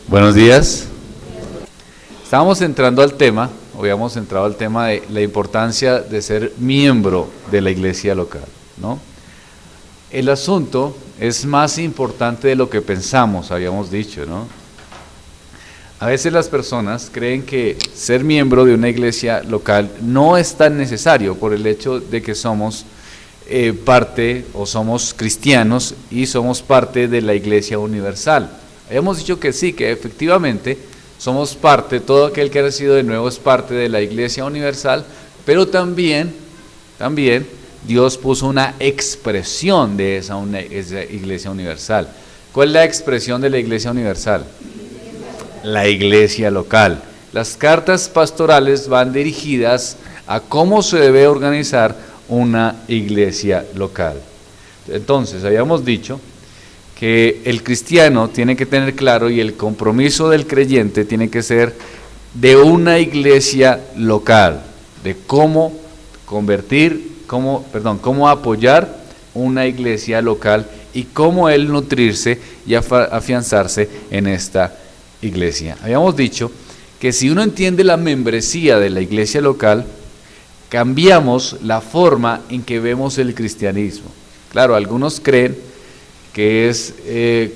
Buenos días. Estábamos entrando al tema, o habíamos entrado al tema de la importancia de ser miembro de la iglesia local, ¿no? El asunto es más importante de lo que pensamos, habíamos dicho, ¿no? A veces las personas creen que ser miembro de una iglesia local no es tan necesario por el hecho de que somos parte o somos cristianos y somos parte de la iglesia universal. Habíamos dicho que sí, que efectivamente somos parte, todo aquel que ha nacido de nuevo es parte de la iglesia universal, pero también Dios puso una expresión de esa iglesia universal. ¿Cuál es la expresión de la iglesia universal? La iglesia local. Las cartas pastorales van dirigidas a cómo se debe organizar una iglesia local. Entonces, habíamos dicho que el cristiano tiene que tener claro y el compromiso del creyente tiene que ser de una iglesia local, de cómo cómo apoyar una iglesia local y cómo él nutrirse y afianzarse en esta iglesia. Habíamos dicho que si uno entiende la membresía de la iglesia local, cambiamos la forma en que vemos el cristianismo. Claro, algunos creen que es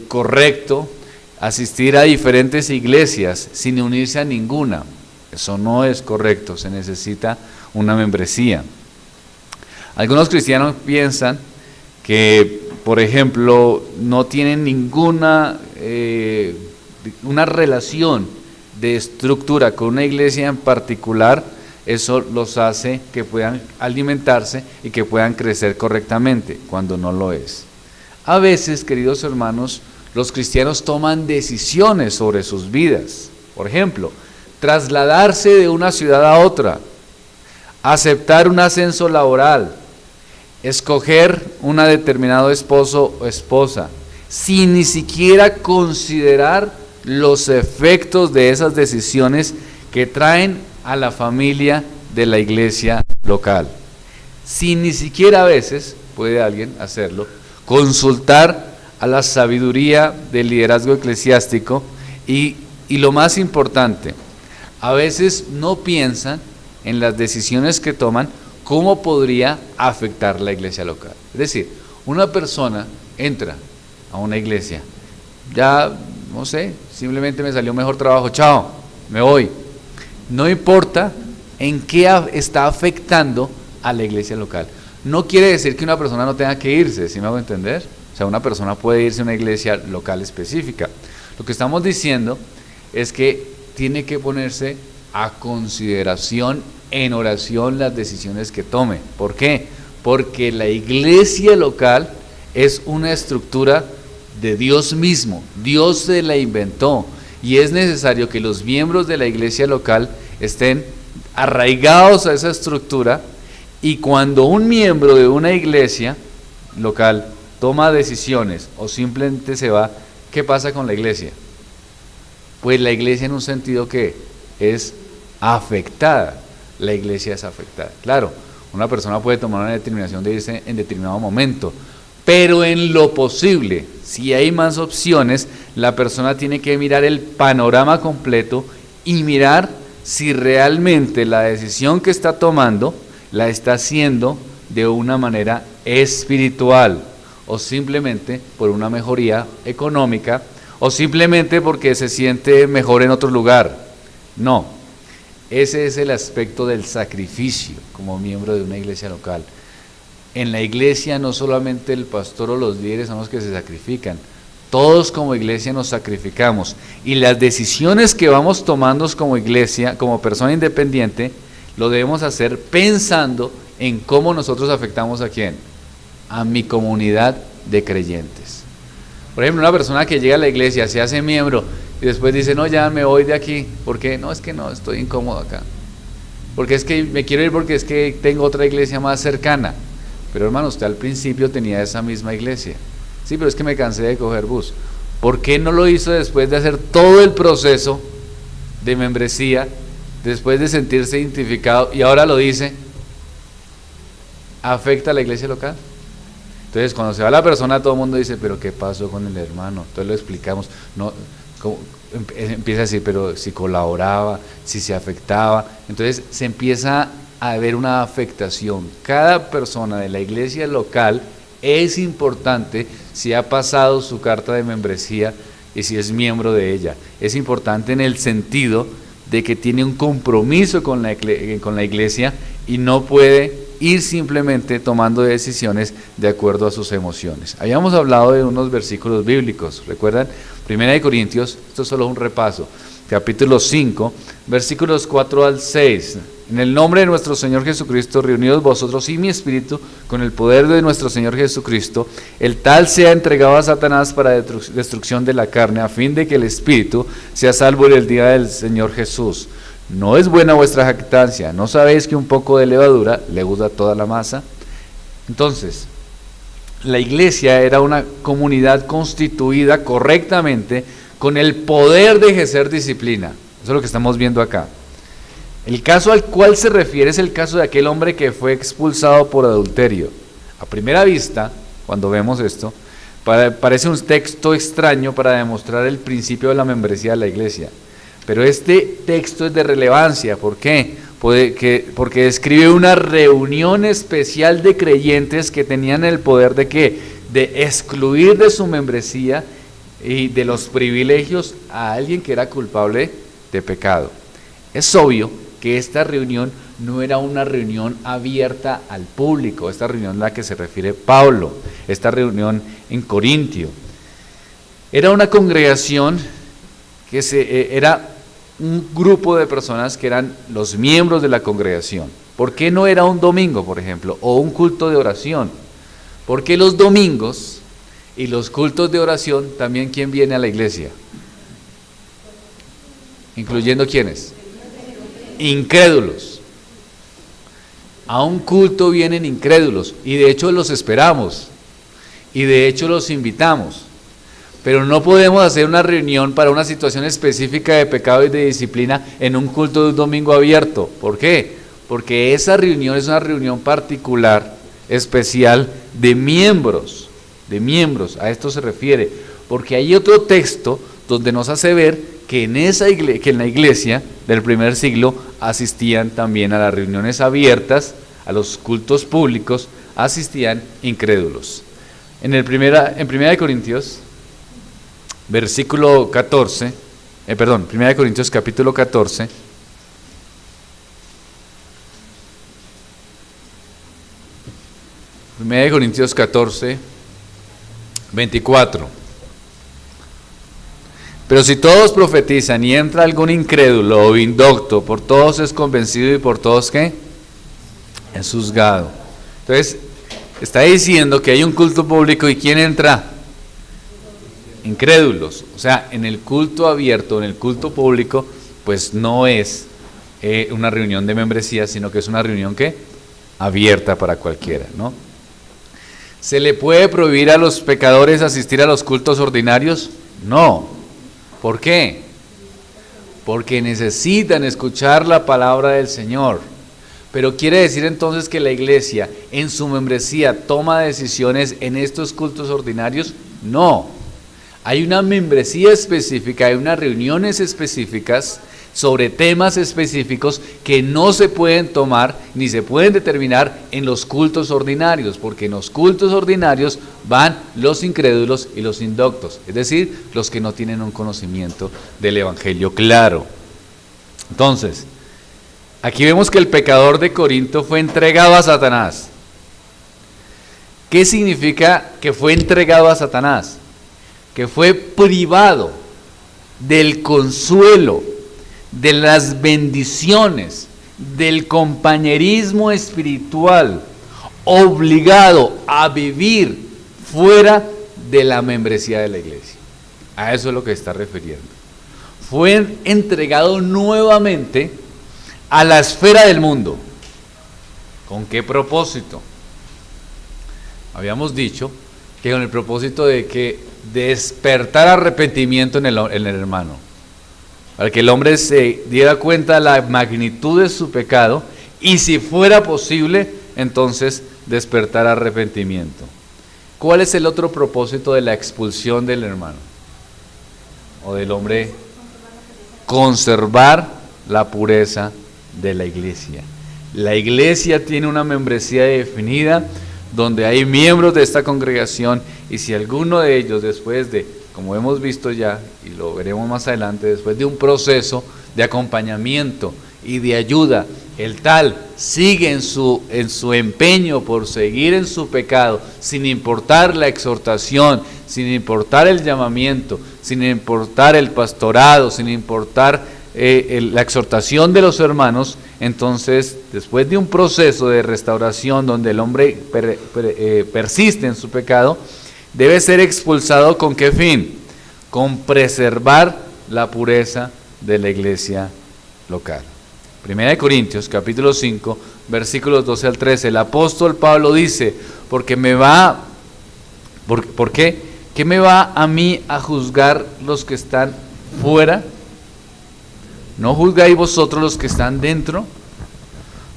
correcto asistir a diferentes iglesias sin unirse a ninguna. Eso no es correcto, se necesita una membresía. Algunos cristianos piensan que, por ejemplo, no tienen ninguna una relación de estructura con una iglesia en particular. Eso los hace que puedan alimentarse y que puedan crecer correctamente, cuando no lo es. A veces, queridos hermanos, los cristianos toman decisiones sobre sus vidas. Por ejemplo, trasladarse de una ciudad a otra, aceptar un ascenso laboral, escoger un determinado esposo o esposa, sin ni siquiera considerar los efectos de esas decisiones que traen a la familia de la iglesia local. Sin ni siquiera a veces, puede alguien hacerlo, consultar a la sabiduría del liderazgo eclesiástico y lo más importante, a veces no piensan en las decisiones que toman, cómo podría afectar la iglesia local. Es decir, una persona entra a una iglesia, ya no sé, simplemente me salió mejor trabajo, chao, me voy. No importa en qué está afectando a la iglesia local. No quiere decir que una persona no tenga que irse, ¿sí me hago entender? O sea, una persona puede irse a una iglesia local específica. Lo que estamos diciendo es que tiene que ponerse a consideración en oración las decisiones que tome. ¿Por qué? Porque la iglesia local es una estructura de Dios mismo. Dios se la inventó y es necesario que los miembros de la iglesia local estén arraigados a esa estructura. Y cuando un miembro de una iglesia local toma decisiones o simplemente se va, ¿qué pasa con la iglesia? Pues la iglesia en un sentido que es afectada. La iglesia es afectada. Claro, una persona puede tomar una determinación de irse en determinado momento, pero en lo posible, si hay más opciones, la persona tiene que mirar el panorama completo y mirar si realmente la decisión que está tomando la está haciendo de una manera espiritual o simplemente por una mejoría económica o simplemente porque se siente mejor en otro lugar. No, ese es el aspecto del sacrificio como miembro de una iglesia local. En la iglesia no solamente el pastor o los líderes son los que se sacrifican, todos como iglesia nos sacrificamos y las decisiones que vamos tomando como iglesia, como persona independiente, lo debemos hacer pensando en cómo nosotros afectamos a quién, a mi comunidad de creyentes. Por ejemplo, una persona que llega a la iglesia, se hace miembro y después dice, no, ya me voy de aquí, ¿por qué? No, es que no, estoy incómodo acá, porque es que me quiero ir porque es que tengo otra iglesia más cercana. Pero hermano, usted al principio tenía esa misma iglesia. Sí, pero es que me cansé de coger bus. ¿Por qué no lo hizo después de hacer todo el proceso de membresía, después de sentirse identificado y ahora lo dice? ¿Afecta a la iglesia local? Entonces, cuando se va la persona, todo el mundo dice, pero ¿qué pasó con el hermano? Entonces lo explicamos. No, empieza a decir, pero si colaboraba, si se afectaba, entonces se empieza a ver una afectación. Cada persona de la iglesia local es importante si ha pasado su carta de membresía y si es miembro de ella. Es importante en el sentido de que tiene un compromiso con la iglesia y no puede ir simplemente tomando decisiones de acuerdo a sus emociones. Habíamos hablado de unos versículos bíblicos, ¿recuerdan? Primera de Corintios, esto es solo un repaso, capítulo 5, versículos 4 al 6. En el nombre de nuestro Señor Jesucristo, reunidos vosotros y mi espíritu, con el poder de nuestro Señor Jesucristo, el tal sea entregado a Satanás para destrucción de la carne, a fin de que el espíritu sea salvo en el día del Señor Jesús. ¿No es buena vuestra jactancia? ¿No sabéis que un poco de levadura leuda toda la masa? Entonces, la iglesia era una comunidad constituida correctamente con el poder de ejercer disciplina. Eso es lo que estamos viendo acá. El caso al cual se refiere es el caso de aquel hombre que fue expulsado por adulterio. A primera vista, cuando vemos esto, parece un texto extraño para demostrar el principio de la membresía de la iglesia. Pero este texto es de relevancia. ¿Por qué? Porque describe una reunión especial de creyentes que tenían el poder de ¿qué? De excluir de su membresía y de los privilegios a alguien que era culpable de pecado. Es obvio que esta reunión no era una reunión abierta al público, esta reunión a la que se refiere Pablo, esta reunión en Corintio. Era una congregación que era un grupo de personas que eran los miembros de la congregación. ¿Por qué no era un domingo, por ejemplo, o un culto de oración? Porque los domingos y los cultos de oración, también ¿quién viene a la iglesia? ¿Incluyendo quiénes? Incrédulos. A un culto vienen incrédulos y de hecho los esperamos y de hecho los invitamos. Pero no podemos hacer una reunión para una situación específica de pecado y de disciplina en un culto de un domingo abierto. ¿Por qué? Porque esa reunión es una reunión particular, especial, de miembros, a esto se refiere. Porque hay otro texto donde nos hace ver que en la iglesia del primer siglo asistían también a las reuniones abiertas, a los cultos públicos, asistían incrédulos. En Primera de Corintios, versículo 14, 1 de Corintios capítulo 14, Primera de Corintios 14, 24. Pero si todos profetizan y entra algún incrédulo o indocto, por todos es convencido y por todos ¿qué? Es juzgado. Entonces, está diciendo que hay un culto público y ¿quién entra? Incrédulos. O sea, en el culto abierto, en el culto público, pues no es una reunión de membresía, sino que es una reunión ¿qué? Abierta para cualquiera, ¿no? ¿Se le puede prohibir a los pecadores asistir a los cultos ordinarios? No. ¿Por qué? Porque necesitan escuchar la palabra del Señor. Pero quiere decir entonces que la iglesia en su membresía toma decisiones en estos cultos ordinarios? No. Hay una membresía específica, hay unas reuniones específicas sobre temas específicos que no se pueden tomar ni se pueden determinar en los cultos ordinarios, porque en los cultos ordinarios van los incrédulos y los indoctos, es decir, los que no tienen un conocimiento del evangelio claro. Entonces, aquí vemos que el pecador de Corinto fue entregado a Satanás. ¿Qué significa que fue entregado a Satanás? Que fue privado del consuelo, de las bendiciones, del compañerismo espiritual, obligado a vivir fuera de la membresía de la iglesia. A eso es lo que está refiriendo. Fue entregado nuevamente a la esfera del mundo. ¿Con qué propósito? Habíamos dicho que con el propósito de que despertar arrepentimiento en el hermano, para que el hombre se diera cuenta de la magnitud de su pecado y si fuera posible, entonces despertar arrepentimiento. ¿Cuál es el otro propósito de la expulsión del hermano o del hombre conservar la pureza de la iglesia. La iglesia tiene una membresía definida donde hay miembros de esta congregación, y si alguno de ellos, después de, como hemos visto ya, y lo veremos más adelante, después de un proceso de acompañamiento y de ayuda, el tal sigue en su empeño por seguir en su pecado, sin importar la exhortación, sin importar el llamamiento, sin importar el pastorado, sin importar la exhortación de los hermanos, entonces después de un proceso de restauración donde el hombre persiste en su pecado, debe ser expulsado. ¿Con qué fin? Con preservar la pureza de la iglesia local. Primera de Corintios, capítulo 5, versículos 12 al 13. El apóstol Pablo dice, ¿por qué? ¿Qué me va a mí a juzgar los que están fuera? ¿No juzgáis vosotros los que están dentro?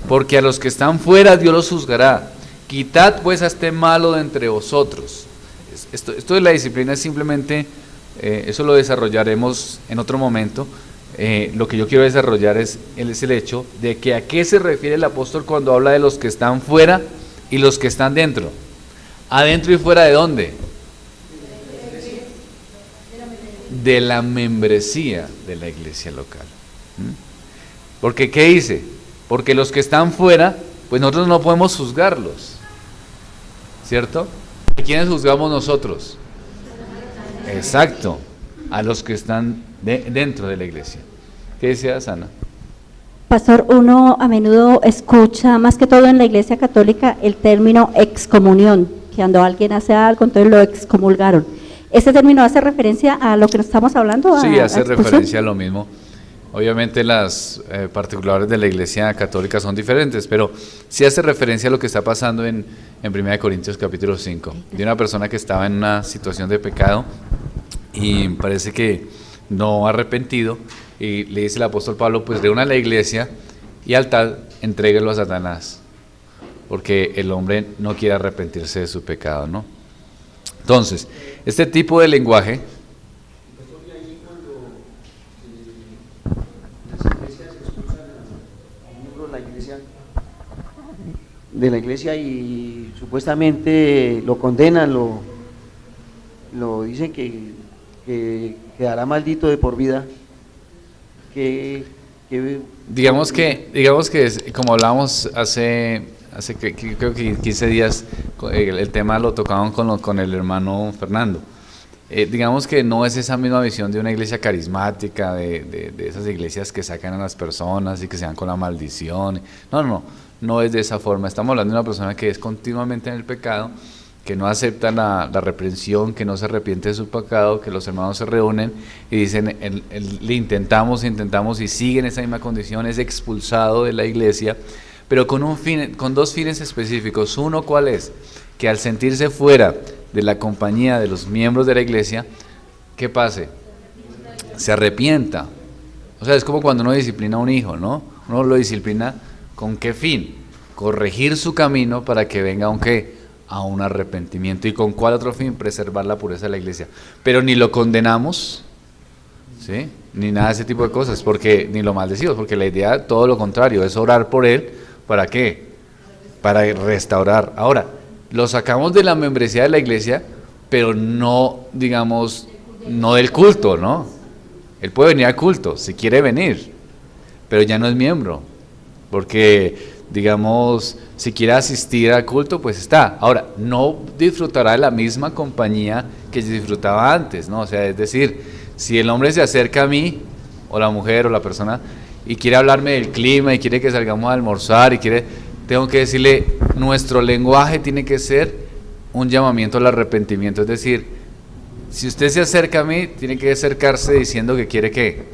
Porque a los que están fuera Dios los juzgará. Quitad pues a este malo de entre vosotros. Esto de la disciplina es simplemente, eso lo desarrollaremos en otro momento. Lo que yo quiero desarrollar es el hecho de que a qué se refiere el apóstol cuando habla de los que están fuera y los que están dentro. ¿Adentro y fuera de dónde? De la membresía de la iglesia local. Porque ¿qué dice? Porque los que están fuera, pues nosotros no podemos juzgarlos, ¿cierto? ¿A quiénes juzgamos nosotros? Exacto, a los que están dentro de la iglesia. ¿Qué decía Sana? Pastor, uno a menudo escucha, más que todo en la iglesia católica, el término excomunión, que cuando alguien hace algo, entonces lo excomulgaron. ¿Ese término hace referencia a lo que nos estamos hablando? Sí, hace referencia a lo mismo. Obviamente las particulares de la iglesia católica son diferentes, pero sí hace referencia a lo que está pasando en 1 Corintios capítulo 5, de una persona que estaba en una situación de pecado y parece que no arrepentido, y le dice el apóstol Pablo, pues reúna a la iglesia y al tal entréguelo a Satanás, porque el hombre no quiere arrepentirse de su pecado, ¿no? Entonces, este tipo de lenguaje... de la iglesia y supuestamente lo condenan, lo dicen que quedará maldito de por vida. Digamos que como hablábamos hace creo que 15 días, el tema lo tocaban con el hermano Fernando. Digamos que no es esa misma visión de una iglesia carismática, de esas iglesias que sacan a las personas y que se van con la maldición. No es de esa forma. Estamos hablando de una persona que es continuamente en el pecado, que no acepta la reprensión, que no se arrepiente de su pecado, que los hermanos se reúnen y dicen, le intentamos y sigue en esa misma condición, es expulsado de la iglesia, pero con dos fines específicos. Uno, ¿cuál es? Que al sentirse fuera de la compañía de los miembros de la iglesia, ¿qué pase? Se arrepienta. O sea, es como cuando uno disciplina a un hijo, ¿no? Uno lo disciplina ¿con qué fin? Corregir su camino para que venga a un arrepentimiento. ¿Y con cuál otro fin? Preservar la pureza de la iglesia. Pero ni lo condenamos, ¿sí? Ni nada de ese tipo de cosas, ni lo maldecimos, porque la idea, todo lo contrario, es orar por él. ¿Para qué? Para restaurar. Ahora, lo sacamos de la membresía de la iglesia, pero no, digamos, no del culto, ¿no? Él puede venir al culto, si quiere venir, pero ya no es miembro, porque, digamos, si quiere asistir al culto, pues está. Ahora, no disfrutará de la misma compañía que disfrutaba antes, ¿no? O sea, es decir, si el hombre se acerca a mí, o la mujer, o la persona, y quiere hablarme del clima, y quiere que salgamos a almorzar, tengo que decirle, nuestro lenguaje tiene que ser un llamamiento al arrepentimiento. Es decir, si usted se acerca a mí, tiene que acercarse diciendo que quiere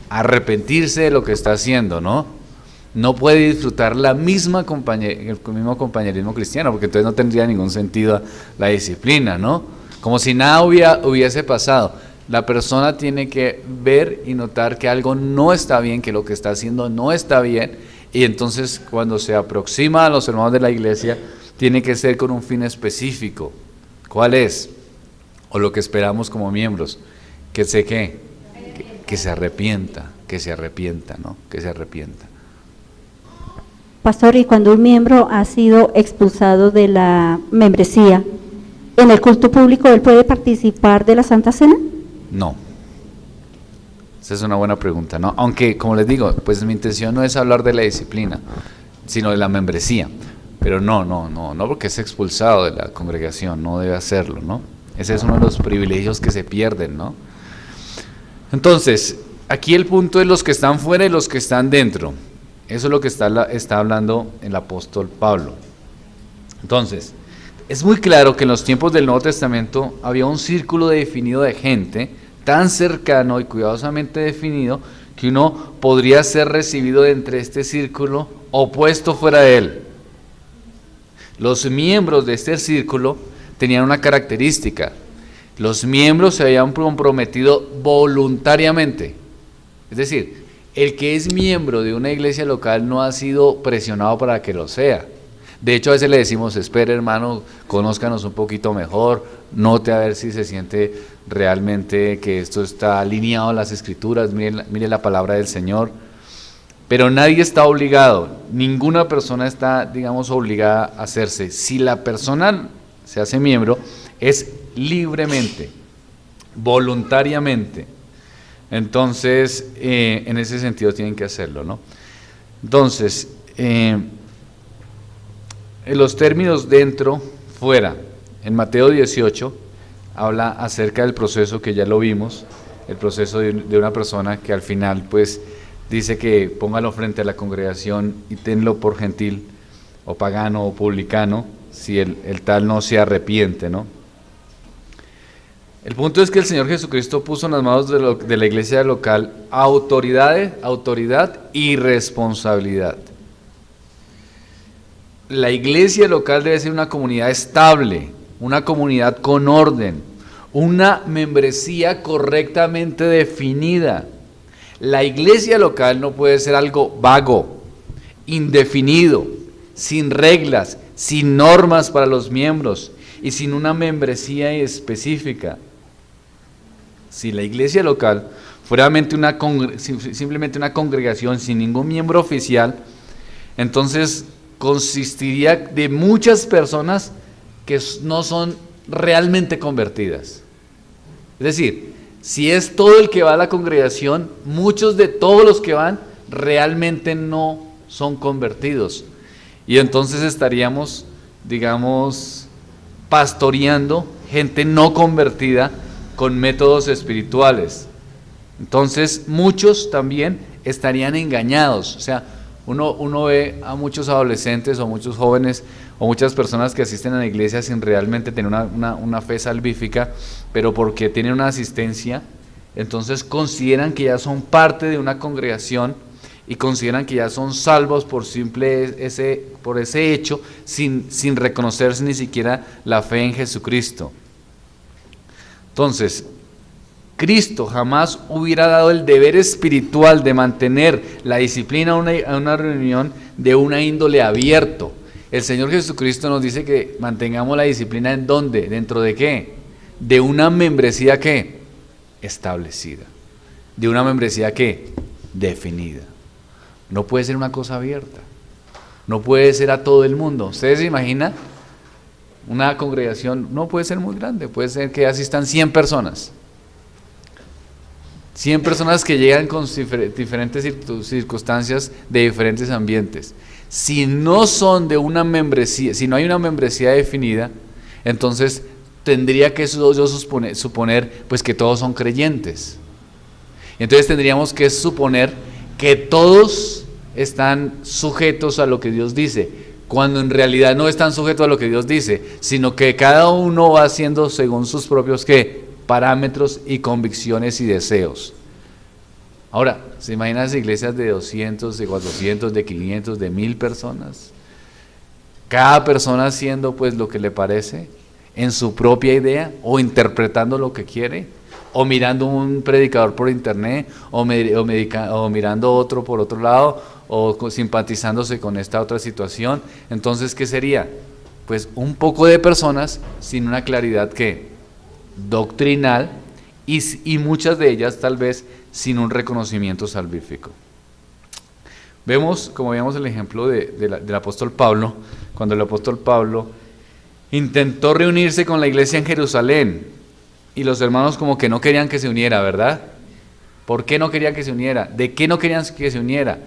arrepentirse de lo que está haciendo, ¿no? No puede disfrutar el mismo compañerismo cristiano, porque entonces no tendría ningún sentido la disciplina, ¿no? Como si nada hubiese pasado. La persona tiene que ver y notar que algo no está bien, que lo que está haciendo no está bien, y entonces cuando se aproxima a los hermanos de la iglesia, tiene que ser con un fin específico. ¿Cuál es? O lo que esperamos como miembros, que se arrepienta. que se arrepienta, ¿no? Que se arrepienta. Pastor, y cuando un miembro ha sido expulsado de la membresía, ¿en el culto público él puede participar de la Santa Cena? No. Esa es una buena pregunta, ¿no? Aunque, como les digo, pues mi intención no es hablar de la disciplina, sino de la membresía. Pero no porque es expulsado de la congregación, no debe hacerlo, ¿no? Ese es uno de los privilegios que se pierden, ¿no? Entonces, aquí el punto es los que están fuera y los que están dentro. Eso es lo que está hablando el apóstol Pablo. Entonces, es muy claro que en los tiempos del Nuevo Testamento había un círculo definido de gente, tan cercano y cuidadosamente definido, que uno podría ser recibido de entre este círculo o puesto fuera de él. Los miembros de este círculo tenían una característica: los miembros se habían comprometido voluntariamente. Es decir, el que es miembro de una iglesia local no ha sido presionado para que lo sea. De hecho, a veces le decimos: espere, hermano, conózcanos un poquito mejor, note a ver si se siente realmente que esto está alineado a las Escrituras, mire la palabra del Señor. Pero nadie está obligado, ninguna persona está, digamos, obligada a hacerse. Si la persona se hace miembro, es libremente, voluntariamente. Entonces, en ese sentido tienen que hacerlo, ¿no? Entonces, en los términos dentro, fuera, en Mateo 18, habla acerca del proceso que ya lo vimos, el proceso de una persona que al final, pues, dice que póngalo frente a la congregación y tenlo por gentil, o pagano, o publicano, si el tal no se arrepiente, ¿no? El punto es que el Señor Jesucristo puso en las manos de la iglesia local autoridad y responsabilidad. La iglesia local debe ser una comunidad estable, una comunidad con orden, una membresía correctamente definida. La iglesia local no puede ser algo vago, indefinido, sin reglas, sin normas para los miembros y sin una membresía específica. Si la iglesia local fuera simplemente una congregación sin ningún miembro oficial, entonces consistiría de muchas personas que no son realmente convertidas. Es decir, si es todo el que va a la congregación, muchos de todos los que van realmente no son convertidos. Y entonces estaríamos, digamos, pastoreando gente no convertida con métodos espirituales. Entonces muchos también estarían engañados. O sea, uno ve a muchos adolescentes o muchos jóvenes o muchas personas que asisten a la iglesia sin realmente tener una fe salvífica, pero porque tienen una asistencia, entonces consideran que ya son parte de una congregación y consideran que ya son salvos por ese hecho, sin reconocerse ni siquiera la fe en Jesucristo. Entonces, Cristo jamás hubiera dado el deber espiritual de mantener la disciplina a una reunión de una índole abierto. El Señor Jesucristo nos dice que mantengamos la disciplina ¿en dónde? ¿Dentro de qué? De una membresía ¿qué? Establecida. De una membresía ¿qué? Definida. No puede ser una cosa abierta. No puede ser a todo el mundo. ¿Ustedes se imaginan? Una congregación no puede ser muy grande, puede ser que asistan 100 personas. 100 personas que llegan con diferentes circunstancias de diferentes ambientes. Si no son de una membresía, si no hay una membresía definida, entonces tendría que yo suponer pues que todos son creyentes. Entonces tendríamos que suponer que todos están sujetos a lo que Dios dice, cuando en realidad no están sujetos a lo que Dios dice, sino que cada uno va haciendo según sus propios ¿qué? Parámetros y convicciones y deseos. Ahora, ¿se imaginan las iglesias de 200, de 400, de 500, de 1000 personas? Cada persona haciendo pues lo que le parece, en su propia idea, o interpretando lo que quiere, o mirando un predicador por internet, o mirando otro por otro lado, o simpatizándose con esta otra situación. Entonces, ¿qué sería? Pues un poco de personas sin una claridad ¿qué? Doctrinal y muchas de ellas tal vez sin un reconocimiento salvífico. Vemos, como veíamos el ejemplo del apóstol Pablo, cuando el apóstol Pablo intentó reunirse con la iglesia en Jerusalén y los hermanos como que no querían que se uniera, ¿verdad? ¿Por qué no querían que se uniera? ¿De qué no querían que se uniera?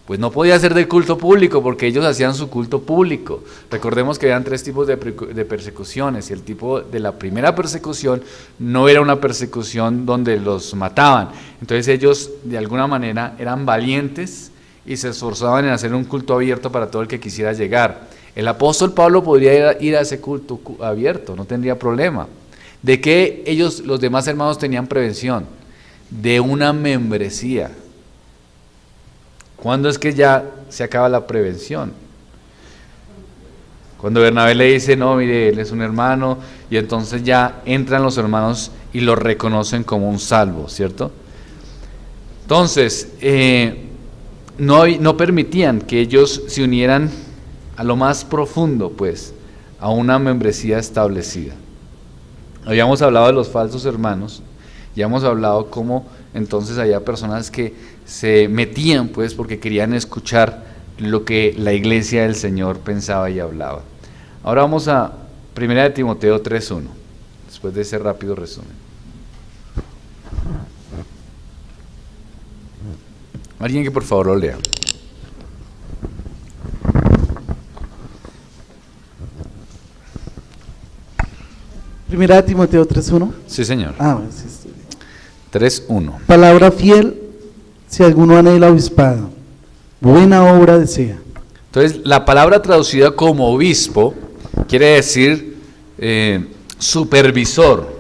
Pues no podía ser del culto público, porque ellos hacían su culto público. Recordemos que habían 3 tipos de persecuciones, y el tipo de la primera persecución no era una persecución donde los mataban. Entonces ellos de alguna manera eran valientes y se esforzaban en hacer un culto abierto para todo el que quisiera llegar. El apóstol Pablo podría ir a ese culto abierto, no tendría problema. ¿De qué ellos, los demás hermanos, tenían prevención? De una membresía. ¿Cuándo es que ya se acaba la prevención? Cuando Bernabé le dice, no, mire, él es un hermano, y entonces ya entran los hermanos y lo reconocen como un salvo, ¿cierto? Entonces, no permitían que ellos se unieran a lo más profundo, pues, a una membresía establecida. Habíamos hablado de los falsos hermanos, ya hemos hablado cómo entonces había personas que se metían, pues, porque querían escuchar lo que la iglesia del Señor pensaba y hablaba. Ahora vamos a 1 Timoteo 3:1, después de ese rápido resumen. Alguien que por favor lo lea. Primera de Timoteo 3:1. Sí, señor. Bueno, sí, estoy bien. 3:1. Palabra fiel, si alguno anhela obispado, buena obra desea. Entonces, la palabra traducida como obispo quiere decir supervisor,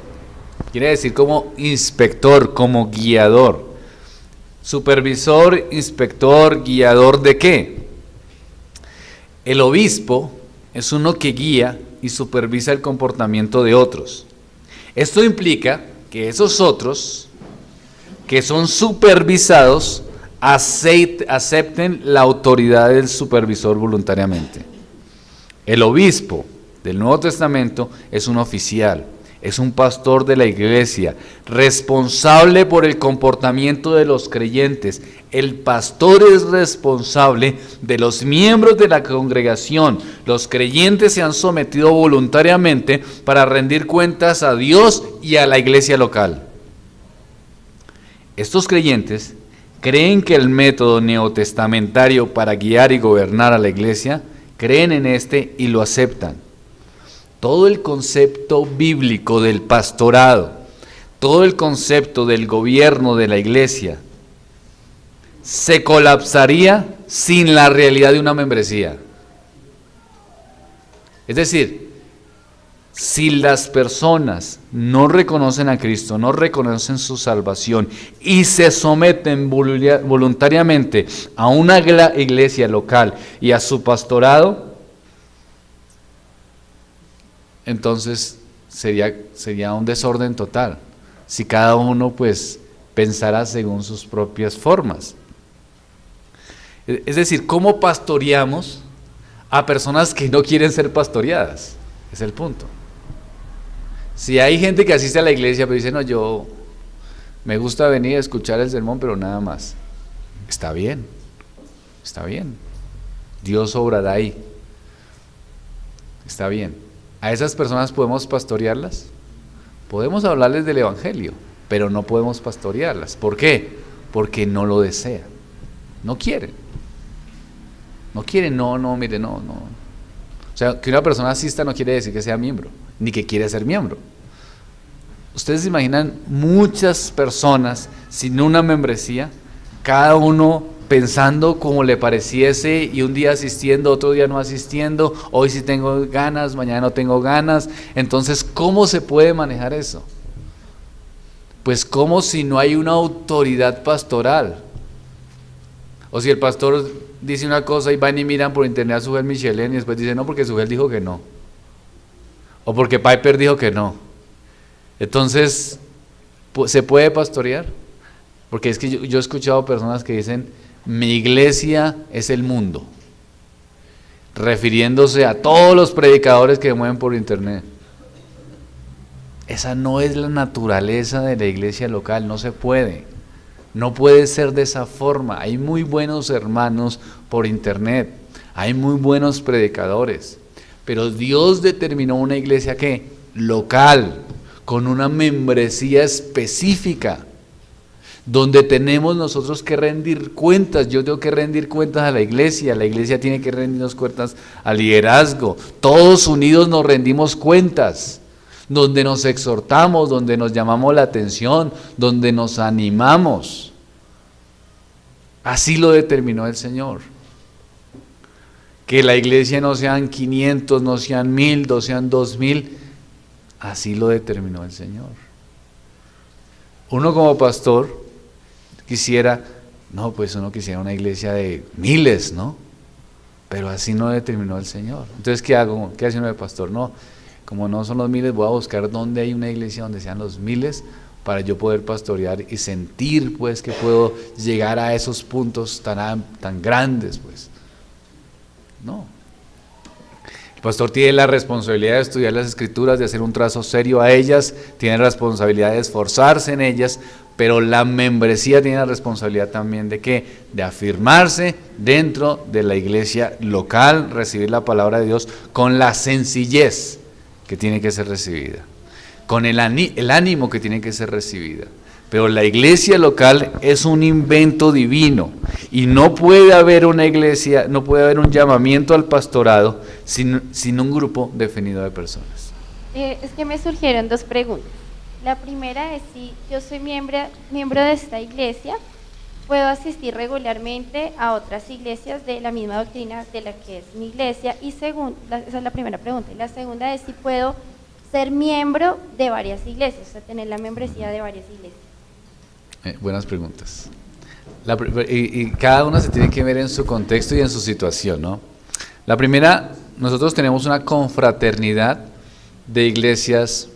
quiere decir como inspector, como guiador. Supervisor, inspector, guiador ¿de qué? El obispo es uno que guía y supervisa el comportamiento de otros. Esto implica que esos otros que son supervisados acepten la autoridad del supervisor voluntariamente. El obispo del Nuevo Testamento es un oficial, es un pastor de la iglesia, responsable por el comportamiento de los creyentes. El pastor es responsable de los miembros de la congregación. Los creyentes se han sometido voluntariamente para rendir cuentas a Dios y a la iglesia local. Estos creyentes creen que el método neotestamentario para guiar y gobernar a la iglesia, creen en este y lo aceptan. Todo el concepto bíblico del pastorado, todo el concepto del gobierno de la iglesia, se colapsaría sin la realidad de una membresía. Es decir, si las personas no reconocen a Cristo, no reconocen su salvación y se someten voluntariamente a una iglesia local y a su pastorado, entonces sería un desorden total, si cada uno pues pensara según sus propias formas. Es decir, ¿cómo pastoreamos a personas que no quieren ser pastoreadas? Es el punto. Si hay gente que asiste a la iglesia pero dice, no, yo me gusta venir a escuchar el sermón, pero nada más. Está bien, está bien. Dios obrará ahí. Está bien. ¿A esas personas podemos pastorearlas? Podemos hablarles del evangelio, pero no podemos pastorearlas. ¿Por qué? Porque no lo desean. No quieren. No quieren, mire, no. O sea, que una persona asista no quiere decir que sea miembro, ni que quiere ser miembro. Ustedes se imaginan muchas personas sin una membresía, cada uno pensando como le pareciese, y un día asistiendo, otro día no asistiendo, hoy sí tengo ganas, mañana no tengo ganas. Entonces, ¿cómo se puede manejar eso? Pues como si no hay una autoridad pastoral. O si el pastor dice una cosa y van y miran por internet a Sujel Michelén y después dice no, porque Sujel dijo que no. O porque Piper dijo que no. Entonces, ¿se puede pastorear? Porque es que yo he escuchado personas que dicen, mi iglesia es el mundo, refiriéndose a todos los predicadores que mueven por internet. Esa no es la naturaleza de la iglesia local, no se puede. No puede ser de esa forma. Hay muy buenos hermanos por internet, hay muy buenos predicadores, pero Dios determinó una iglesia ¿qué? Local, con una membresía específica, donde tenemos nosotros que rendir cuentas. Yo tengo que rendir cuentas a la iglesia tiene que rendirnos cuentas al liderazgo. Todos unidos nos rendimos cuentas, donde nos exhortamos, donde nos llamamos la atención, donde nos animamos. Así lo determinó el Señor. Que la iglesia no sean 500, no sean 1000, no sean 2000, así lo determinó el Señor. Uno como pastor quisiera, uno quisiera una iglesia de miles, ¿no? Pero así no determinó el Señor. Entonces, ¿qué hago? ¿Qué hace uno de pastor? No, como no son los miles, voy a buscar dónde hay una iglesia donde sean los miles, para yo poder pastorear y sentir pues que puedo llegar a esos puntos tan grandes pues. No. El pastor tiene la responsabilidad de estudiar las escrituras, de hacer un trazo serio a ellas, tiene la responsabilidad de esforzarse en ellas, pero la membresía tiene la responsabilidad también de ¿qué? De afirmarse dentro de la iglesia local, recibir la palabra de Dios con la sencillez que tiene que ser recibida, con el ánimo que tiene que ser recibida. Pero la iglesia local es un invento divino y no puede haber una iglesia, no puede haber un llamamiento al pastorado sin un grupo definido de personas. Es que me surgieron dos preguntas. La primera es si yo soy miembro de esta iglesia, ¿puedo asistir regularmente a otras iglesias de la misma doctrina de la que es mi iglesia? Y esa es la primera pregunta. Y la segunda es si puedo ser miembro de varias iglesias, o sea, tener la membresía de varias iglesias. Buenas preguntas. Y cada una se tiene que ver en su contexto y en su situación, ¿no? La primera, nosotros tenemos una confraternidad de iglesias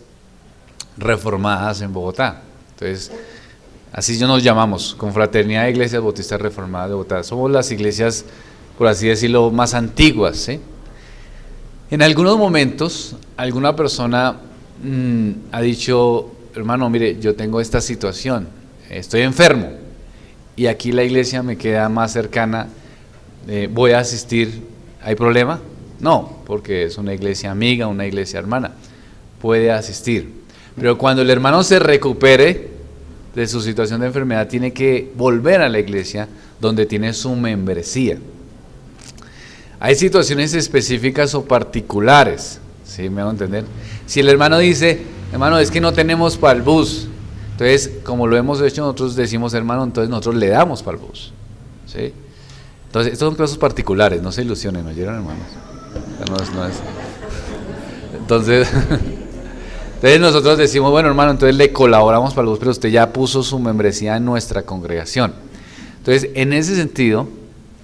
reformadas en Bogotá. Entonces, así nos llamamos, Confraternidad de Iglesias Bautistas Reformadas de Bogotá. Somos las iglesias, por así decirlo, más antiguas, ¿sí? En algunos momentos, alguna persona ha dicho, hermano, mire, yo tengo esta situación, estoy enfermo, y aquí la iglesia me queda más cercana, voy a asistir, ¿hay problema? No, porque es una iglesia amiga, una iglesia hermana, puede asistir. Pero cuando el hermano se recupere de su situación de enfermedad, tiene que volver a la iglesia donde tiene su membresía. Hay situaciones específicas o particulares, ¿sí? ¿Me hago entender? Si el hermano dice, hermano, es que no tenemos para el bus, entonces, como lo hemos hecho, nosotros decimos, hermano, entonces nosotros le damos para el bus, ¿sí? Entonces, estos son casos particulares, no se ilusionen, ¿no oyeron, hermanos? No es. Entonces nosotros decimos, bueno, hermano, entonces le colaboramos para el bus, pero usted ya puso su membresía en nuestra congregación. Entonces, en ese sentido,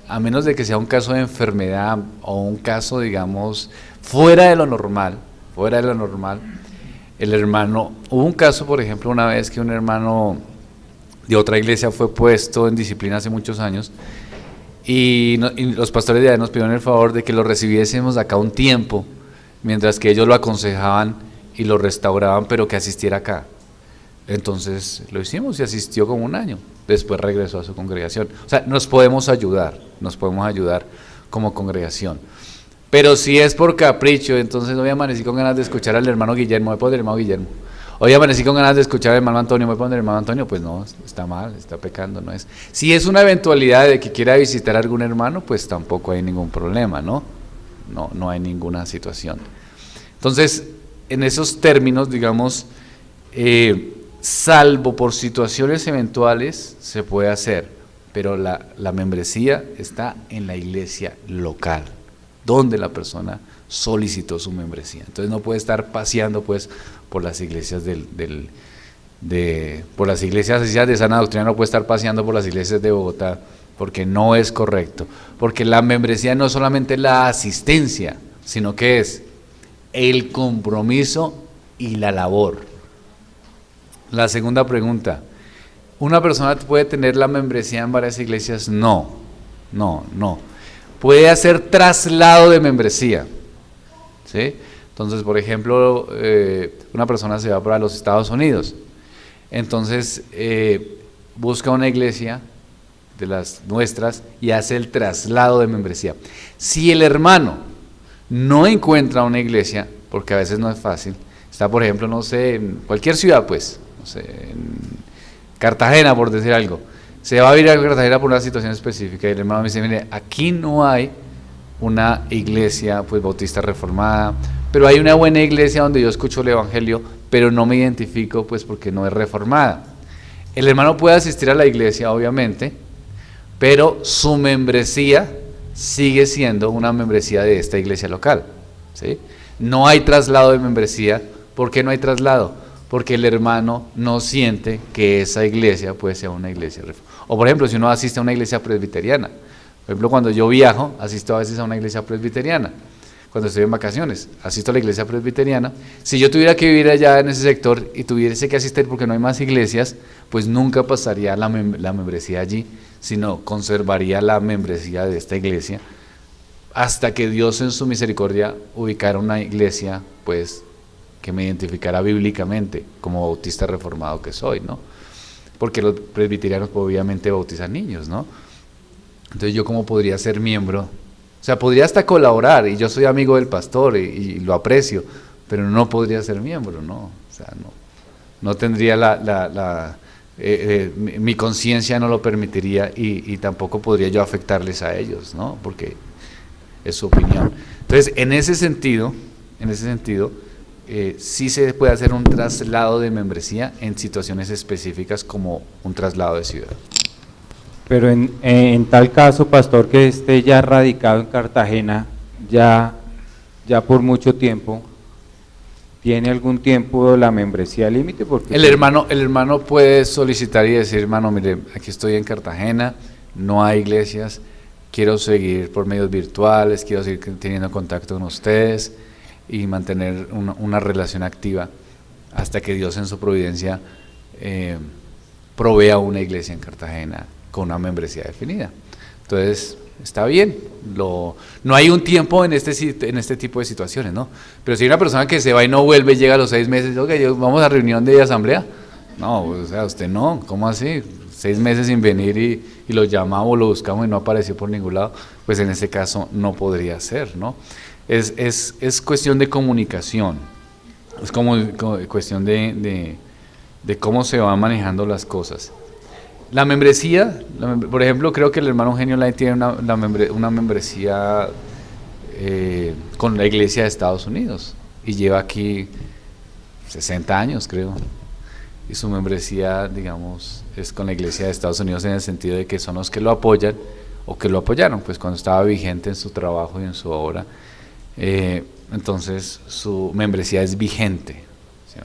a menos de que sea un caso de enfermedad o un caso, digamos, fuera de lo normal, el hermano, hubo un caso, por ejemplo, una vez que un hermano de otra iglesia fue puesto en disciplina hace muchos años y los pastores de allá nos pidieron el favor de que lo recibiésemos acá un tiempo, mientras que ellos lo aconsejaban y lo restauraban, pero que asistiera acá. Entonces lo hicimos y asistió como un año, después regresó a su congregación. O sea, nos podemos ayudar como congregación. Pero si es por capricho, entonces hoy amanecí con ganas de escuchar al hermano Guillermo, me voy a poner el hermano Guillermo. Hoy amanecí con ganas de escuchar al hermano Antonio, me voy a poner el hermano Antonio, pues no, está mal, está pecando, no es. Si es una eventualidad de que quiera visitar a algún hermano, pues tampoco hay ningún problema, ¿no? No hay ninguna situación. Entonces, en esos términos, digamos, salvo por situaciones eventuales, se puede hacer, pero la membresía está en la iglesia local, donde la persona solicitó su membresía. Entonces no puede estar paseando pues por las iglesias por las iglesias de sana doctrina, no puede estar paseando por las iglesias de Bogotá, porque no es correcto, porque la membresía no es solamente la asistencia, sino que es el compromiso y la labor. La segunda pregunta, ¿una persona puede tener la membresía en varias iglesias? No. Puede hacer traslado de membresía, ¿sí? Entonces, por ejemplo, una persona se va para los Estados Unidos, entonces busca una iglesia de las nuestras y hace el traslado de membresía. Si el hermano no encuentra una iglesia, porque a veces no es fácil, está por ejemplo, no sé, en cualquier ciudad pues, no sé, en Cartagena por decir algo, se va a ir a Cartagena por una situación específica y el hermano me dice, mire, aquí no hay una iglesia pues bautista reformada, pero hay una buena iglesia donde yo escucho el evangelio, pero no me identifico pues porque no es reformada. El hermano puede asistir a la iglesia obviamente, pero su membresía sigue siendo una membresía de esta iglesia local, ¿sí? No hay traslado de membresía. ¿Por qué no hay traslado? Porque el hermano no siente que esa iglesia puede ser una iglesia reformada. O por ejemplo, si uno asiste a una iglesia presbiteriana, por ejemplo, cuando yo viajo, asisto a veces a una iglesia presbiteriana. Cuando estoy en vacaciones, asisto a la iglesia presbiteriana. Si yo tuviera que vivir allá en ese sector y tuviese que asistir porque no hay más iglesias, pues nunca pasaría la membresía allí, sino conservaría la membresía de esta iglesia hasta que Dios en su misericordia ubicara una iglesia, pues, que me identificara bíblicamente como bautista reformado que soy, ¿no? Porque los presbiterianos obviamente bautizan niños, ¿no? Entonces yo cómo podría ser miembro, o sea, podría hasta colaborar y yo soy amigo del pastor y lo aprecio, pero no podría ser miembro, ¿no? O sea, no tendría mi conciencia no lo permitiría y tampoco podría yo afectarles a ellos, ¿no? Porque es su opinión. Entonces, en ese sentido, sí se puede hacer un traslado de membresía en situaciones específicas como un traslado de ciudad. Pero en tal caso, pastor, que esté ya radicado en Cartagena, ya por mucho tiempo, ¿tiene algún tiempo la membresía límite? Porque el hermano puede solicitar y decir, hermano, mire, aquí estoy en Cartagena, no hay iglesias, quiero seguir por medios virtuales, quiero seguir teniendo contacto con ustedes y mantener una relación activa hasta que Dios en su providencia provea una iglesia en Cartagena con una membresía definida. Entonces, está bien, no hay un tiempo en este tipo de situaciones, ¿no? Pero si hay una persona que se va y no vuelve, llega a los 6 meses, vamos a reunión de asamblea. No, o sea, usted no, ¿cómo así? 6 meses sin venir y lo llamamos, lo buscamos y no apareció por ningún lado, pues en este caso no podría ser, ¿no? Es cuestión de comunicación, es como cuestión de cómo se van manejando las cosas. La membresía, por ejemplo, creo que el hermano Eugenio Lai tiene una membresía con la iglesia de Estados Unidos y lleva aquí 60 años, creo. Y su membresía, digamos, es con la iglesia de Estados Unidos en el sentido de que son los que lo apoyan o que lo apoyaron, pues cuando estaba vigente en su trabajo y en su obra. Entonces, su membresía es vigente. ¿Sí?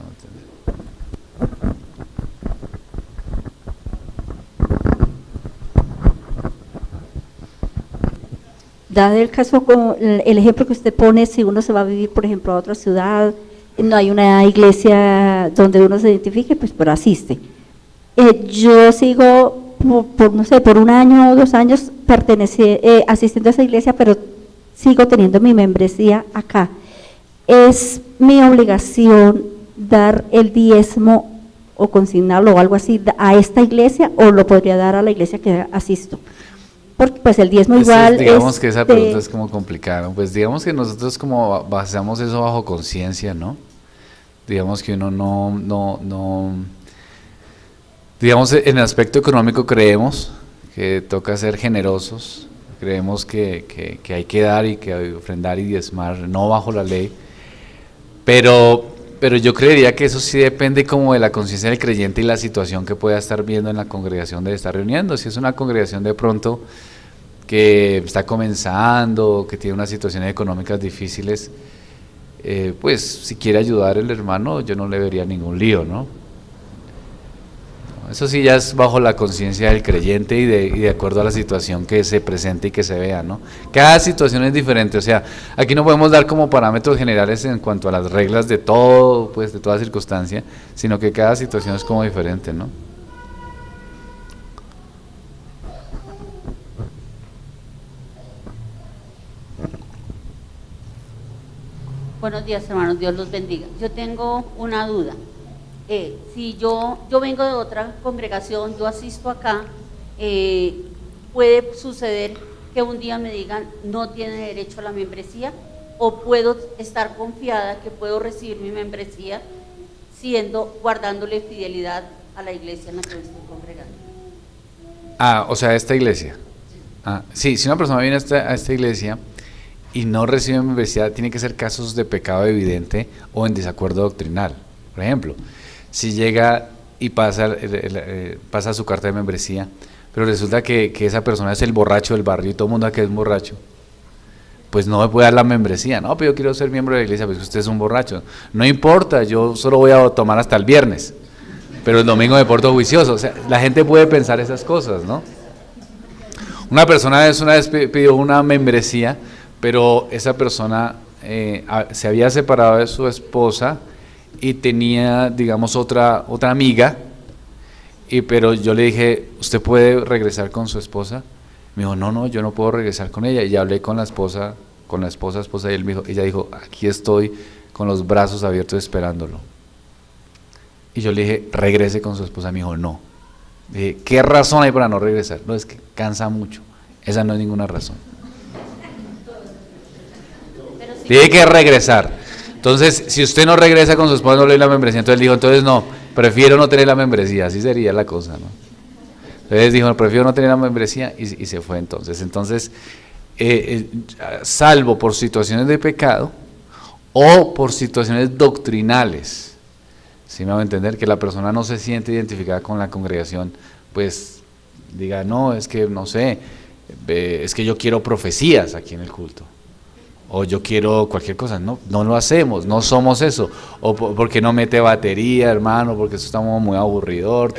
Dado el caso, el ejemplo que usted pone, si uno se va a vivir, por ejemplo, a otra ciudad, no hay una iglesia donde uno se identifique, pues pero asiste. Yo sigo, no sé, por 1 año o 2 años asistiendo a esa iglesia, pero sigo teniendo mi membresía acá. ¿Es mi obligación dar el diezmo o consignarlo o algo así a esta iglesia o lo podría dar a la iglesia que asisto? Porque pues el diezmo igual digamos que esa pregunta es como complicada, pues digamos que nosotros como basamos eso bajo conciencia, ¿no? Digamos que uno no digamos en el aspecto económico creemos que toca ser generosos, creemos que hay que dar y que ofrendar y diezmar, no bajo la ley, pero yo creería que eso sí depende como de la conciencia del creyente y la situación que pueda estar viendo en la congregación de estar reuniendo. Si es una congregación de pronto que está comenzando, que tiene unas situaciones económicas difíciles, pues si quiere ayudar el hermano, yo no le vería ningún lío, ¿no? Eso sí ya es bajo la conciencia del creyente y de acuerdo a la situación que se presente y que se vea, ¿no? Cada situación es diferente, o sea, aquí no podemos dar como parámetros generales en cuanto a las reglas de todo, pues de toda circunstancia, sino que cada situación es como diferente, ¿no? Buenos días, hermanos, Dios los bendiga. Yo tengo una duda. Si yo vengo de otra congregación, yo asisto acá, ¿puede suceder que un día me digan no tiene derecho a la membresía? ¿O puedo estar confiada que puedo recibir mi membresía guardándole fidelidad a la iglesia en la que me estoy congregando? Ah, o sea, esta iglesia. Sí, si una persona viene a esta iglesia y no recibe membresía, tiene que ser casos de pecado evidente o en desacuerdo doctrinal. Por ejemplo, si llega y pasa su carta de membresía, pero resulta que esa persona es el borracho del barrio y todo el mundo aquí es borracho, pues no me puede dar la membresía. No, pero yo quiero ser miembro de la iglesia, pues usted es un borracho. No importa, yo solo voy a tomar hasta el viernes, pero el domingo me porto juicioso. O sea, la gente puede pensar esas cosas, ¿no? Una persona una vez pidió una membresía, pero esa persona se había separado de su esposa y tenía, digamos, otra amiga, pero yo le dije, ¿usted puede regresar con su esposa? Me dijo, no, yo no puedo regresar con ella. Y ya hablé con la esposa, y ella dijo, aquí estoy con los brazos abiertos esperándolo. Y yo le dije, regrese con su esposa. Me dijo, no. Le dije, ¿qué razón hay para no regresar? No, es que cansa mucho. Esa no es ninguna razón. Tiene que regresar. Entonces, si usted no regresa con su esposa, no le doy la membresía. Entonces él dijo, entonces no, prefiero no tener la membresía. Así sería la cosa, ¿no? Entonces dijo, prefiero no tener la membresía y se fue entonces. Entonces, salvo por situaciones de pecado o por situaciones doctrinales, ¿sí me va a entender? Que la persona no se siente identificada con la congregación, pues diga, no, es que no sé, es que yo quiero profecías aquí en el culto. O yo quiero cualquier cosa, no lo hacemos, no somos eso. O porque no mete batería, hermano, porque eso estamos muy aburridor.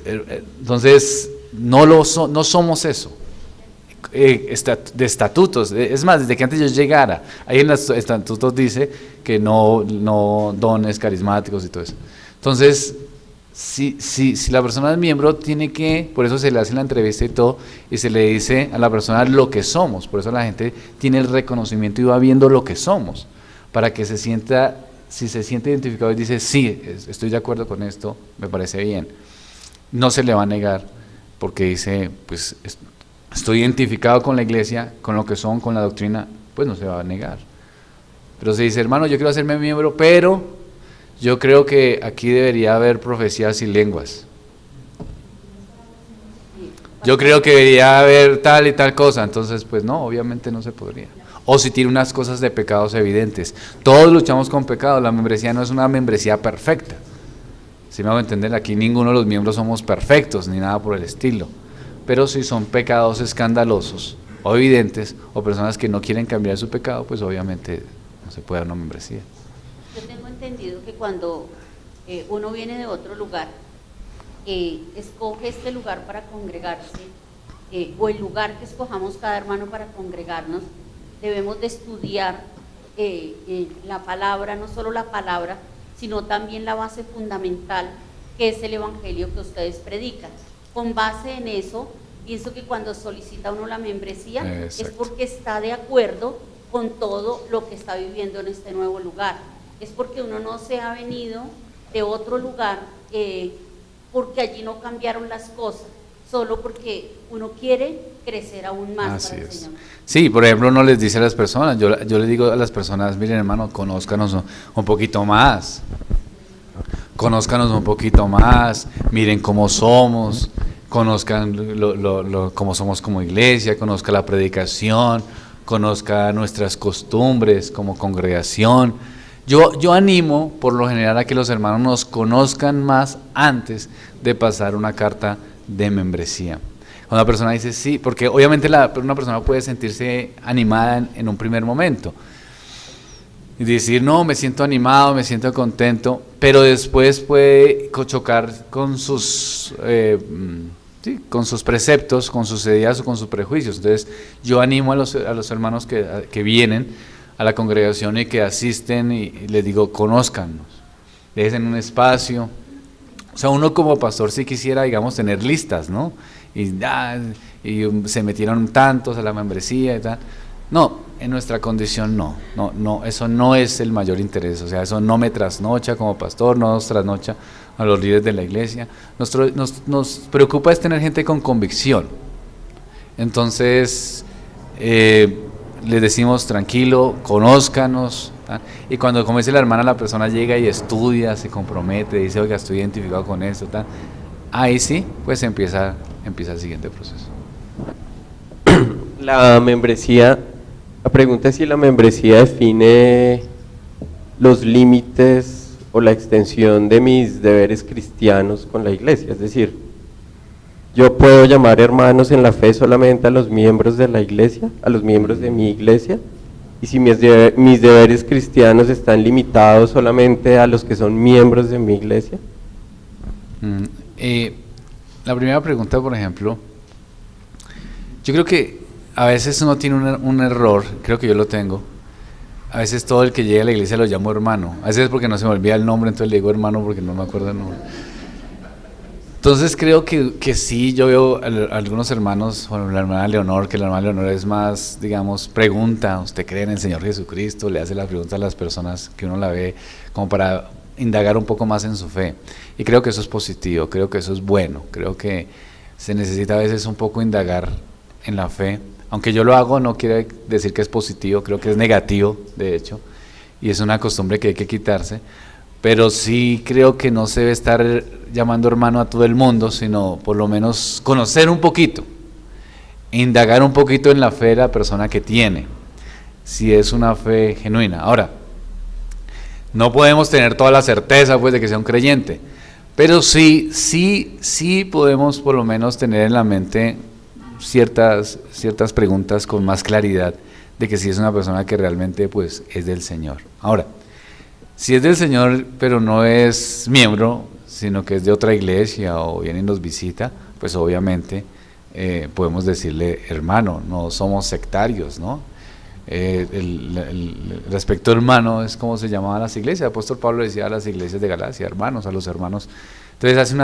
Entonces, no somos eso. De estatutos, es más, desde que antes yo llegara, ahí en los estatutos dice que no dones carismáticos y todo eso. Entonces, si la persona es miembro, tiene que, por eso se le hace la entrevista y todo, y se le dice a la persona lo que somos, por eso la gente tiene el reconocimiento y va viendo lo que somos, para que se sienta, si se siente identificado y dice, sí, estoy de acuerdo con esto, me parece bien, no se le va a negar, porque dice, pues estoy identificado con la iglesia, con lo que son, con la doctrina, pues no se va a negar. Pero se dice, hermano, yo quiero hacerme miembro, pero yo creo que aquí debería haber profecías y lenguas. Yo creo que debería haber tal y tal cosa. Entonces, pues no, obviamente no se podría. O si tiene unas cosas de pecados evidentes. Todos luchamos con pecados. La membresía no es una membresía perfecta. ¿Sí me hago entender? Aquí ninguno de los miembros somos perfectos, ni nada por el estilo. Pero si son pecados escandalosos o evidentes, o personas que no quieren cambiar su pecado, pues obviamente no se puede dar una membresía. Yo tengo entendido que cuando uno viene de otro lugar, escoge este lugar para congregarse, o el lugar que escojamos cada hermano para congregarnos, debemos de estudiar la palabra, no solo la palabra, sino también la base fundamental, que es el evangelio que ustedes predican. Con base en eso, pienso que cuando solicita uno la membresía, exacto, es porque está de acuerdo con todo lo que está viviendo en este nuevo lugar. Es porque uno no se ha venido de otro lugar porque allí no cambiaron las cosas, solo porque uno quiere crecer aún más. Así para el es. Señor. Sí, por ejemplo, uno les dice a las personas, yo les digo a las personas, miren hermano, conózcanos un poquito más, miren cómo somos, conozcan cómo somos como iglesia, conozcan la predicación, conozcan nuestras costumbres como congregación. Yo animo por lo general a que los hermanos nos conozcan más antes de pasar una carta de membresía. Cuando una persona dice sí, porque obviamente una persona puede sentirse animada en un primer momento y decir, no, me siento animado, me siento contento, pero después puede chocar con sus preceptos, con sus ideas o con sus prejuicios. Entonces yo animo a los hermanos que vienen a la congregación y que asisten y les digo, conózcanos, dejen un espacio. O sea, uno como pastor sí quisiera, digamos, tener listas, ¿no? Y se metieron tantos a la membresía y tal. No, en nuestra condición no, eso no es el mayor interés, o sea, eso no me trasnocha como pastor, no nos trasnocha a los líderes de la iglesia. Nos preocupa es tener gente con convicción. Entonces, les decimos tranquilo, conózcanos, ¿tá? Y cuando, como dice la hermana, la persona llega y estudia, se compromete, dice, oiga, estoy identificado con esto, ¿tá? Ahí sí, pues empieza el siguiente proceso. La membresía, la pregunta es si la membresía define los límites o la extensión de mis deberes cristianos con la iglesia, es decir, yo puedo llamar hermanos en la fe solamente a los miembros de la iglesia, a los miembros de mi iglesia, y si mis deberes cristianos están limitados solamente a los que son miembros de mi iglesia. La primera pregunta, por ejemplo, yo creo que a veces uno tiene un error, creo que yo lo tengo. A veces todo el que llega a la iglesia lo llamo hermano. A veces es porque no se me olvida el nombre, entonces le digo hermano porque no me acuerdo el nombre. Entonces creo que sí, yo veo a algunos hermanos, bueno, la hermana Leonor, que la hermana Leonor es más, digamos, pregunta, ¿usted cree en el Señor Jesucristo? Le hace las preguntas a las personas que uno la ve como para indagar un poco más en su fe. Y creo que eso es positivo, creo que eso es bueno, creo que se necesita a veces un poco indagar en la fe. Aunque yo lo hago, no quiere decir que es positivo, creo que es negativo, de hecho, y es una costumbre que hay que quitarse, pero sí creo que no se debe estar llamando hermano a todo el mundo, sino por lo menos conocer un poquito, indagar un poquito en la fe de la persona que tiene, si es una fe genuina. Ahora, no podemos tener toda la certeza pues de que sea un creyente, pero sí podemos por lo menos tener en la mente ciertas preguntas con más claridad de que si es una persona que realmente pues es del Señor. Ahora, si es del Señor pero no es miembro, sino que es de otra iglesia o viene y nos visita, pues obviamente podemos decirle hermano, no somos sectarios, ¿no? El respecto hermano es como se llamaban las iglesias. El apóstol Pablo decía a las iglesias de Galacia, hermanos, a los hermanos. Entonces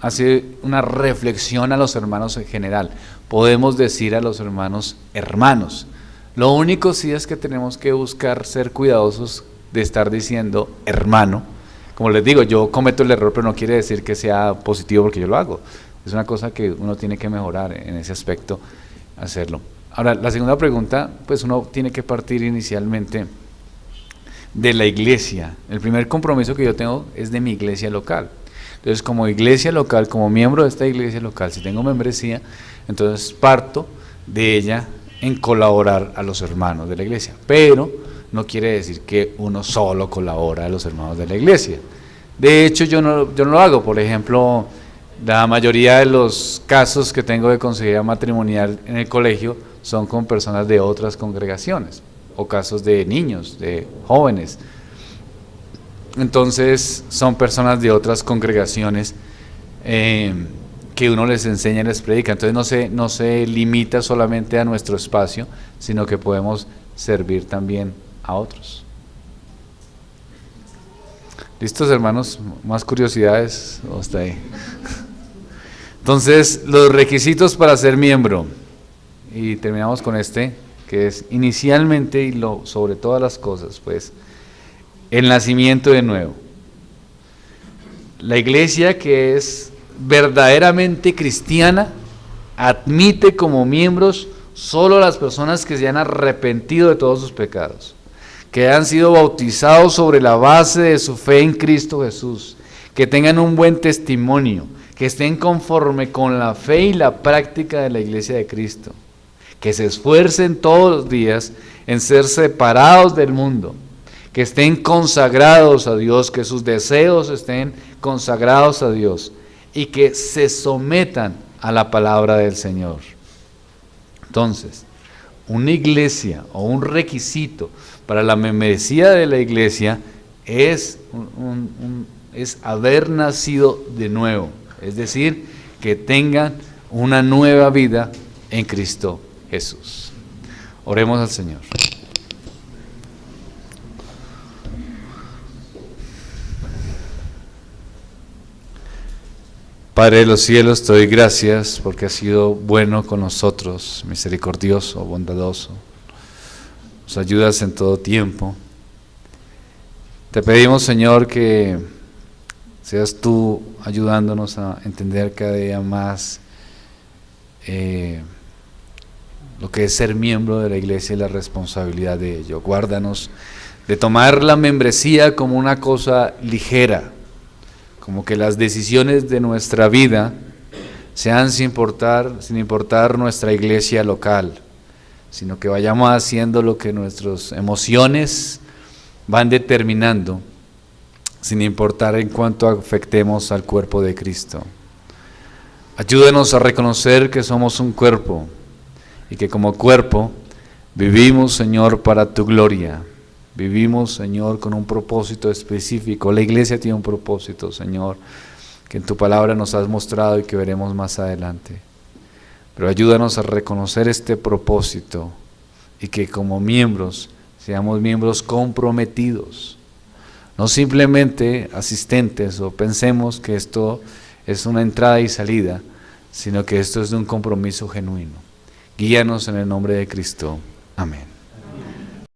hace una reflexión a los hermanos en general. Podemos decir a los hermanos hermanos. Lo único sí es que tenemos que buscar ser cuidadosos de estar diciendo hermano. Como les digo, yo cometo el error, pero no quiere decir que sea positivo porque yo lo hago. Es una cosa que uno tiene que mejorar en ese aspecto, hacerlo. Ahora, la segunda pregunta, pues uno tiene que partir inicialmente de la iglesia. El primer compromiso que yo tengo es de mi iglesia local. Entonces, como iglesia local, como miembro de esta iglesia local, si tengo membresía, entonces parto de ella en colaborar a los hermanos de la iglesia. Pero no quiere decir que uno solo colabora a los hermanos de la iglesia. De hecho, yo no lo hago. Por ejemplo, la mayoría de los casos que tengo de consejería matrimonial en el colegio son con personas de otras congregaciones, o casos de niños, de jóvenes. Entonces son personas de otras congregaciones que uno les enseña y les predica. Entonces no se limita solamente a nuestro espacio, sino que podemos servir también a otros. ¿Listos, hermanos? ¿Más curiosidades? ¿O hasta ahí? Entonces, los requisitos para ser miembro. Y terminamos con este, que es inicialmente y sobre todas las cosas, pues, el nacimiento de nuevo. La iglesia que es verdaderamente cristiana admite como miembros solo a las personas que se han arrepentido de todos sus pecados, que han sido bautizados sobre la base de su fe en Cristo Jesús, que tengan un buen testimonio, que estén conforme con la fe y la práctica de la iglesia de Cristo, que se esfuercen todos los días en ser separados del mundo, que estén consagrados a Dios, que sus deseos estén consagrados a Dios y que se sometan a la palabra del Señor. Entonces, una iglesia o un requisito para la membresía de la iglesia es haber nacido de nuevo, es decir, que tengan una nueva vida en Cristo Jesús. Oremos al Señor. Padre de los cielos, te doy gracias porque has sido bueno con nosotros, misericordioso, bondadoso. nos ayudas en todo tiempo. Te pedimos, Señor, que seas tú ayudándonos a entender cada día más lo que es ser miembro de la iglesia y la responsabilidad de ello. Guárdanos de tomar la membresía como una cosa ligera, como que las decisiones de nuestra vida sean sin importar nuestra iglesia local, sino que vayamos haciendo lo que nuestras emociones van determinando, sin importar en cuánto afectemos al cuerpo de Cristo. Ayúdanos a reconocer que somos un cuerpo y que como cuerpo vivimos, Señor, para tu gloria. Vivimos, Señor, con un propósito específico. La iglesia tiene un propósito, Señor, que en tu palabra nos has mostrado y que veremos más adelante. Pero ayúdanos a reconocer este propósito y que como miembros seamos miembros comprometidos, no simplemente asistentes o pensemos que esto es una entrada y salida, sino que esto es de un compromiso genuino. Guíanos en el nombre de Cristo. Amén.